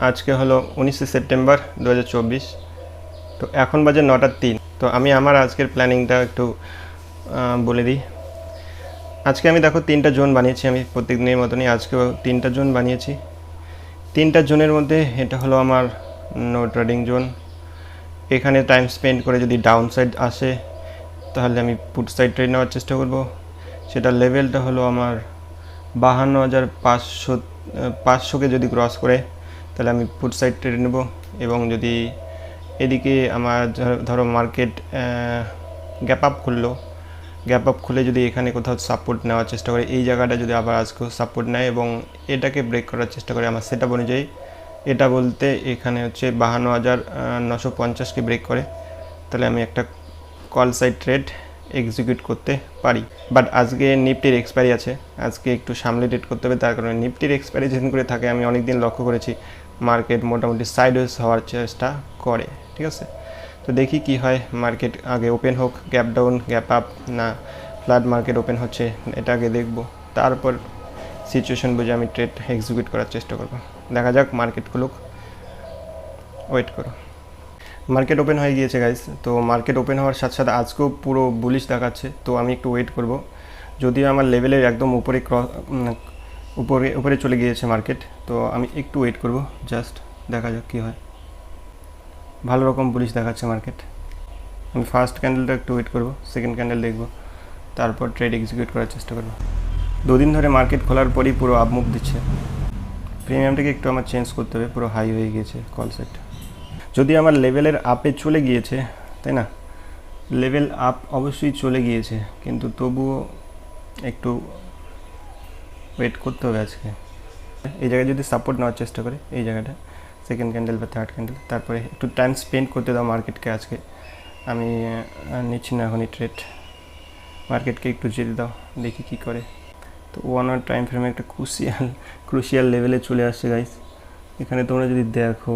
আজকে হলো 19শে সেপ্টেম্বর 2024। তো এখন বাজে 9টা 3। তো আমি আমার আজকের প্ল্যানিংটা একটু বলে দিই। আজকে আমি দেখো 3টা জোন বানিয়েছি। আমি প্রত্যেক দিনের মতনই আজকেও 3টা জোন বানিয়েছি। 3টা জোনের মধ্যে এটা হলো আমার নো ট্রেডিং জোন। এখানে টাইম স্পেন্ড করে যদি ডাউন সাইড আসে তাহলে আমি পুট সাইড ট্রেড নেওয়ার চেষ্টা করব। সেটা লেভেলটা হলো আমার 52,500কে যদি ক্রস করে তাহলে আমি পুট সাইড ট্রেড নেব। এবং যদি এদিকে আমার ধরো মার্কেট গ্যাপ আপ খুলে যদি এখানে কোথাও সাপোর্ট নেওয়ার চেষ্টা করে, এই জায়গাটা যদি আবার আজকেও সাপোর্ট নেয় এবং এটাকে ব্রেক করার চেষ্টা করে আমার সেটআপ অনুযায়ী, এটা বলতে এখানে হচ্ছে 52,950কে ব্রেক করে, তাহলে আমি একটা কল সাইড ট্রেড এক্সিকিউট করতে পারি। বাট আজকে নিফটির এক্সপায়ারি আছে, আজকে একটু সামলে ট্রেড করতে হবে। তার কারণে নিফটির এক্সপায়ারি যেদিন করে থাকে আমি অনেক দিন লক্ষ্য করেছি মার্কেট মোটামুটি সাইডওয়েজ হওয়ার চেষ্টা করে, ঠিক আছে। তো দেখি কি হয়, মার্কেট আগে ওপেন হোক, গ্যাপ ডাউন গ্যাপ আপ না ফ্ল্যাট মার্কেট ওপেন হচ্ছে, এটা আগে দেখবো, তারপর সিচুয়েশন বুঝে আমি ট্রেড এক্সিকিউট করার চেষ্টা করব। দেখা যাক, মার্কেট খুলুক, ওয়েট করো। মার্কেট ওপেন হয়ে গিয়েছে গাইস। তো মার্কেট ওপেন হওয়ার সাথে সাথে আজকেও পুরো বুলিশ দেখাচ্ছে। তো আমি একটু ওয়েট করব। যদিও আমার লেভেলের একদম উপরে চলে গিয়েছে মার্কেট, তো আমি একটু ওয়েট করব, জাস্ট দেখা যাক কী হয়। ভালো রকম বুলিশ দেখাচ্ছে মার্কেট। আমি ফার্স্ট ক্যান্ডেলটা একটু ওয়েট করব, সেকেন্ড ক্যান্ডেল দেখব, তারপর ট্রেড এক্সিকিউট করার চেষ্টা করব। দুদিন ধরে মার্কেট খোলার পরই পুরো আপ মুভ দিচ্ছে। প্রিমিয়ামটাকে একটু আমার চেঞ্জ করতে হবে, পুরো হাই হয়ে গিয়েছে কল সেট। যদি আমার লেভেলের আপে চলে গিয়েছে, তাই না, লেভেল আপ অবশ্যই চলে গিয়েছে, কিন্তু তবুও একটু ওয়েট করতে হবে আজকে। এই জায়গায় যদি সাপোর্ট নেওয়ার চেষ্টা করে, এই জায়গাটা সেকেন্ড ক্যান্ডেল বা থার্ড ক্যান্ডেল, তারপরে একটু টাইম স্পেন্ড করতে দাও মার্কেটকে। আজকে আমি নিচ্ছি না এখনই ট্রেড, মার্কেটকে একটু যেতে দাও, দেখি কি করে। তো 1 আওয়ার টাইম ফ্রেমে একটা ক্রুশিয়াল লেভেলে চলে আসছে গাইস। এখানে তোমরা যদি দেখো,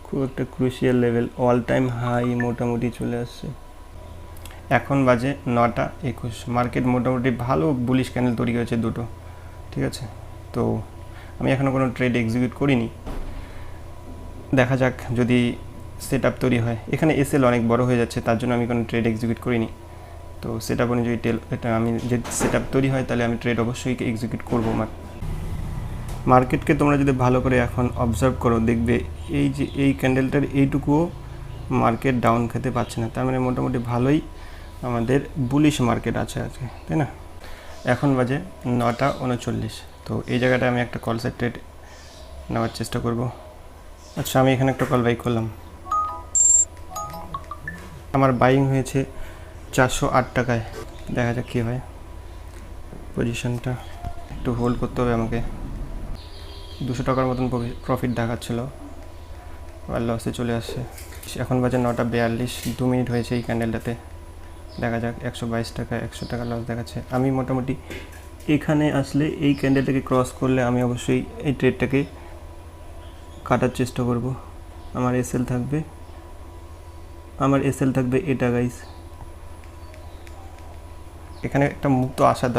খুব একটা crucial level, all time high মোটামুটি চলে আসছে। এখন বাজে 9টা 21। মার্কেট মোটামুটি ভালো বুলিশ ক্যান্ডেল তৈরি হয়েছে দুটো, ঠিক আছে। তো আমি এখনও কোনো ট্রেড এক্সিকিউট করিনি, দেখা যাক যদি সেট আপ তৈরি হয়। এখানে এসএল অনেক বড় হয়ে যাচ্ছে, তার জন্য আমি কোনো ট্রেড এক্সিকিউট করিনি। তো সেট আপ অনুযায়ী এটা আমি যদি সেট আপ তৈরি হয় তাহলে আমি ট্রেড অবশ্যই এক্সিকিউট করবো। মার্কেটকে তোমরা যদি ভালো করে এখন অবজার্ভ করো, দেখবে এই যে এই ক্যান্ডেলটার এইটুকুও মার্কেট ডাউন খেতে পারছে না, তার মানে মোটামুটি ভালোই আমাদের বুলিশ মার্কেট আছে আজকে, তাই না। এখন বাজে 9টা 39। তো এই জায়গাটায় আমি একটা কল সাইড ট্রেড নেওয়ার চেষ্টা করব। আচ্ছা, আমি এখানে একটা কল বাই করলাম, আমার বাইং হয়েছে 408 টাকায়। দেখা যাক কী হয়। পজিশনটা একটু হোল্ড করতে হবে আমাকে। 200 টাকার মতন প্রফিট দেখাচ্ছিল, আর লসে চলে আসছে। এখন বাজে 9টা 42, 2 মিনিট হয়েছে এই ক্যান্ডেলটাতে। দেখা যাক, 122 টাকা 100 টাকা লস দেখাচ্ছে। আমি মোটামুটি এখানে আসলে এই ক্যান্ডেলটাকে ক্রস করলে আমি অবশ্যই এই ট্রেডটাকে কাটার চেষ্টা করব। আমার এসএল থাকবে এটা গাইস। এখানে একটা মুভ তো আসার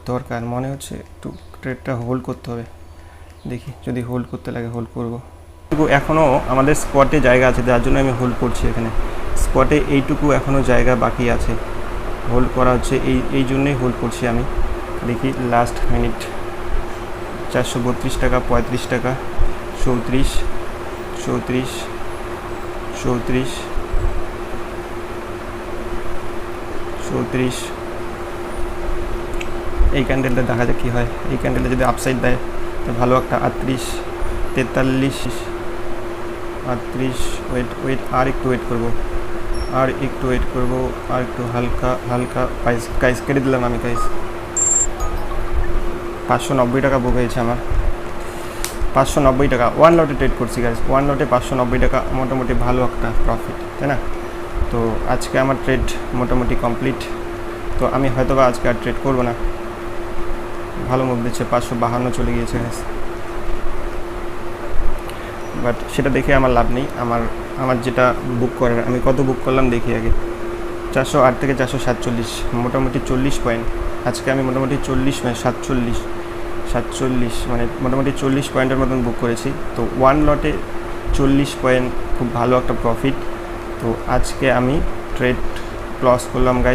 দরকার, মনে হচ্ছে একটু ট্রেডটা হোল্ড করতে হবে। দেখি যদি হোল্ড করতে লাগে হোল্ড করব। এখনও আমাদের স্পটে জায়গা আছে, যার জন্য আমি হোল্ড করছি। এখানে স্পটে এইটুকু এখনও জায়গা বাকি আছে, হোল্ড করা হচ্ছে, এই জন্যই হোল্ড করছি আমি। দেখি লাস্ট মিনিট, 432 টাকা 35 টাকা 34 34 34 34। এই ক্যান্ডেলটা দেখা যাক কী হয়। এই ক্যান্ডেলটা যদি আপসাইড দেয় তো ভালো একটা 38 43 38। ওয়েট আর একটু ওয়েট করব, আর একটু হালকা প্রাইস কেটে দিলাম আমি গাইস। 590 টাকা বুক হয়েছে আমার, 590 টাকা। 1 লটে ট্রেড করছি গাইস, 1 লটে 590 টাকা, মোটামুটি ভালো একটা প্রফিট, তাই না। তো আজকে আমার ট্রেড মোটামুটি কমপ্লিট। তো আমি হয়তো বা আজকে আর ট্রেড করবো না। ভালো মুভ দিচ্ছে, 552 চলে গিয়েছে গাইস। বাট সেটা দেখে আমার লাভ নেই। আমার যেটা বুক করার, আমি কত বুক করলাম দেখি আগে। 408 থেকে 447, মোটামুটি 40 পয়েন্ট। আজকে আমি মোটামুটি 40 মানে 47 মানে মোটামুটি 40 পয়েন্টের মতন বুক করেছি। তো ওয়ান লটে 40 পয়েন্ট, খুব ভালো একটা প্রফিট। তো আজকে আমি ট্রেড ক্লোজ করলাম গাইস।